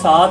7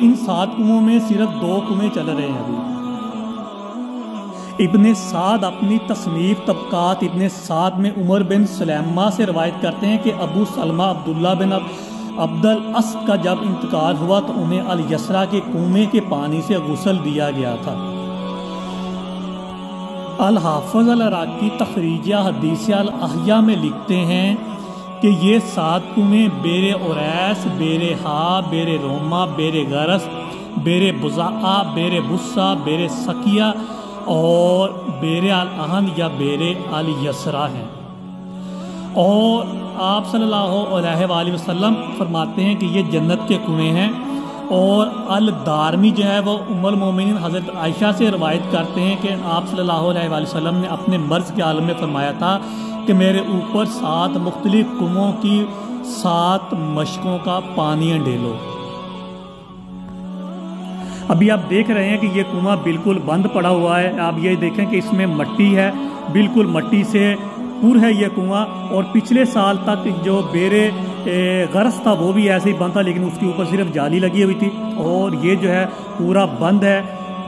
ان 7 کنووں میں صرف 2 کنویں چل رہے ہیں ابھی۔ ابن سعد اپنی تصنیف طبقات ابن سعد میں عمر بن سلیمہ سے روایت کرتے ہیں کہ ابو سلمہ عبداللہ بن عبد الاسد کا جب انتقال ہوا تو انہیں الیسرا کے کنویں کے پانی سے غسل دیا گیا تھا۔ الحافظ العراقی تخریجہ حدیث الاحیاء میں لکھتے ہیں کہ یہ 7 کنویں بیر اوریس، بیر ہا، بیر روما، بیر غرس، بیر بزاء، بیر بسا، بیر سکیہ اور بیر الاہن یا بیر الیسرا ہیں۔ اور آپ صلی اللہ علیہ وآلہ وسلم فرماتے ہیں کہ یہ جنت کے کنویں ہیں۔ اور الدارمی جو ہے وہ ام المومنین حضرت عائشہ سے روایت کرتے ہیں کہ آپ صلی اللہ علیہ وآلہ وسلم نے اپنے مرض کے عالم میں فرمایا تھا کہ میرے اوپر 7 مختلف کنووں کی 7 مشکوں کا پانی ڈھیلو۔ ابھی آپ دیکھ رہے ہیں کہ یہ کنواں بالکل بند پڑا ہوا ہے۔ آپ یہ دیکھیں کہ اس میں مٹی ہے، بالکل مٹی سے پر ہے یہ کنواں۔ اور پچھلے سال تک جو بیر غرس تھا وہ بھی ایسے ہی بند تھا، لیکن اس کے اوپر صرف جالی لگی ہوئی تھی۔ اور یہ جو ہے پورا بند ہے،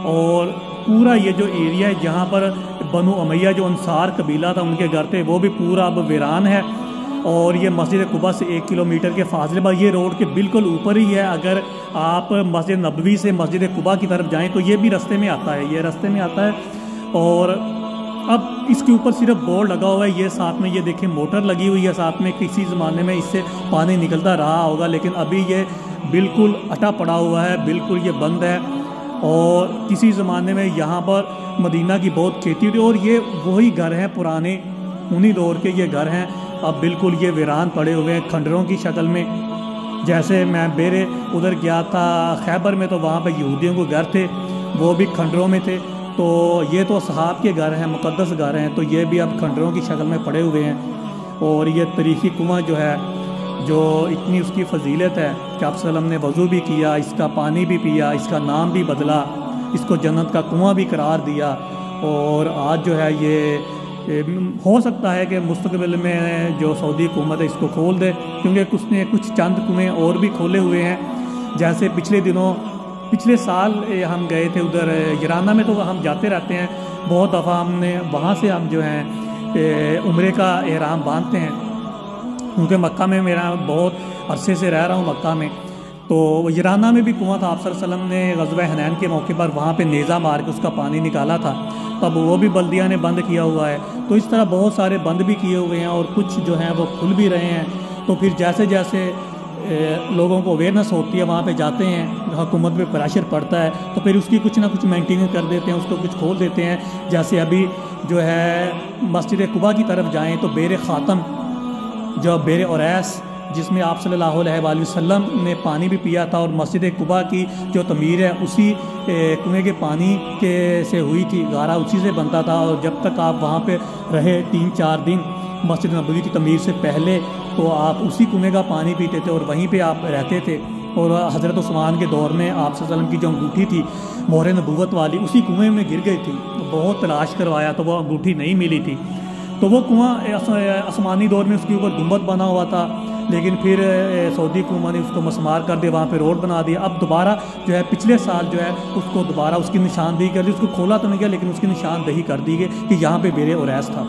اور پورا یہ جو ایریا ہے جہاں پر بنو امیہ جو انصار قبیلہ تھا ان کے گھر تھے وہ بھی پورا اب ویران ہے۔ اور یہ مسجد قباء سے 1 کلومیٹر کے فاصلے پر، یہ روڈ کے بالکل اوپر ہی ہے۔ اگر آپ مسجد نبوی سے مسجد قباء کی طرف جائیں تو یہ بھی رستے میں آتا ہے، یہ رستے میں آتا ہے۔ اور اب اس کے اوپر صرف بورڈ لگا ہوا ہے، یہ ساتھ میں یہ دیکھیں موٹر لگی ہوئی ہے ساتھ میں، کسی زمانے میں اس سے پانی نکلتا رہا ہوگا، لیکن ابھی یہ بالکل اٹا پڑا ہوا ہے، بالکل یہ بند ہے۔ اور کسی زمانے میں یہاں پر مدینہ کی بہت کھیتی ہوئی، اور یہ وہی گھر ہیں پرانے، انہی دور کے یہ گھر ہیں۔ اب بالکل یہ ویران پڑے ہوئے ہیں کھنڈروں کی شکل میں۔ جیسے میں بیرے ادھر گیا تھا خیبر میں تو وہاں پہ یہودیوں کو گھر تھے، وہ بھی کھنڈروں میں تھے۔ تو یہ تو صحاب کے گھر ہیں، مقدس گھر ہیں، تو یہ بھی اب کھنڈروں کی شکل میں پڑے ہوئے ہیں۔ اور یہ تاریخی کنواں جو ہے، جو اتنی اس کی فضیلت ہے کہ آپ صلی اللہ علیہ وسلم نے وضو بھی کیا، اس کا پانی بھی پیا، اس کا نام بھی بدلا، اس کو جنت کا کنواں بھی قرار دیا۔ اور آج جو ہے یہ ہو سکتا ہے کہ مستقبل میں جو سعودی حکومت ہے اس کو کھول دے، کیونکہ کچھ چند کنویں اور بھی کھولے ہوئے ہیں۔ جیسے پچھلے سال ہم گئے تھے ادھر گرانہ میں، تو ہم جاتے رہتے ہیں بہت دفعہ، ہم نے وہاں سے ہم جو ہیں عمرے کا احرام باندھتے ہیں، کیونکہ مکہ میں میرا بہت عرصے سے رہ رہا ہوں مکہ میں۔ تو گرانہ میں بھی کنواں تھا، آپ صلی اللہ علیہ وسلم نے غزوہ حنین کے موقع پر وہاں پہ نیزہ مار کے اس کا پانی نکالا تھا، تب وہ بھی بلدیہ نے بند کیا ہوا ہے۔ تو اس طرح بہت سارے بند بھی کیے ہوئے ہیں، اور کچھ جو ہیں وہ کھل بھی رہے ہیں۔ تو پھر جیسے جیسے لوگوں کو اویئرنیس ہوتی ہے، وہاں پہ جاتے ہیں، حکومت پہ پریشر پڑتا ہے تو پھر اس کی کچھ نہ کچھ مینٹیننگ کر دیتے ہیں، اس کو کچھ کھول دیتے ہیں۔ جیسے ابھی جو ہے مسجد قباء کی طرف جائیں تو بیر خاتم جو بیر اوریس جس میں آپ صلی اللہ علیہ وآلہ وسلم نے پانی بھی پیا تھا، اور مسجد قباء کی جو تعمیر ہے اسی کنویں کے پانی سے ہوئی تھی، غارہ اسی سے بنتا تھا۔ اور جب تک آپ وہاں پہ رہے 3-4 دن مسجد نبوی کی تعمیر سے پہلے، تو آپ اسی کنویں کا پانی پیتے تھے اور وہیں پہ آپ رہتے تھے۔ اور حضرت عثمان کے دور میں آپ صلی اللہ علیہ وسلم کی جو انگوٹھی تھی مہر نبوت والی، اسی کنویں میں گر گئی تھی، بہت تلاش کروایا تو وہ انگوٹھی نہیں ملی تھی۔ تو وہ کنواں عثمانی دور میں اس کے اوپر گنبد بنا ہوا تھا، لیکن پھر سعودی حکومت نے اس کو مسمار کر دیا، وہاں پہ روڈ بنا دیا۔ اب دوبارہ جو ہے پچھلے سال جو ہے اس کو دوبارہ اس کی نشاندہی کر دی، اس کو کھولا تو نہیں گیا لیکن اس کی نشاندہی کر دی گئی کہ یہاں پہ بیر اوریس تھا۔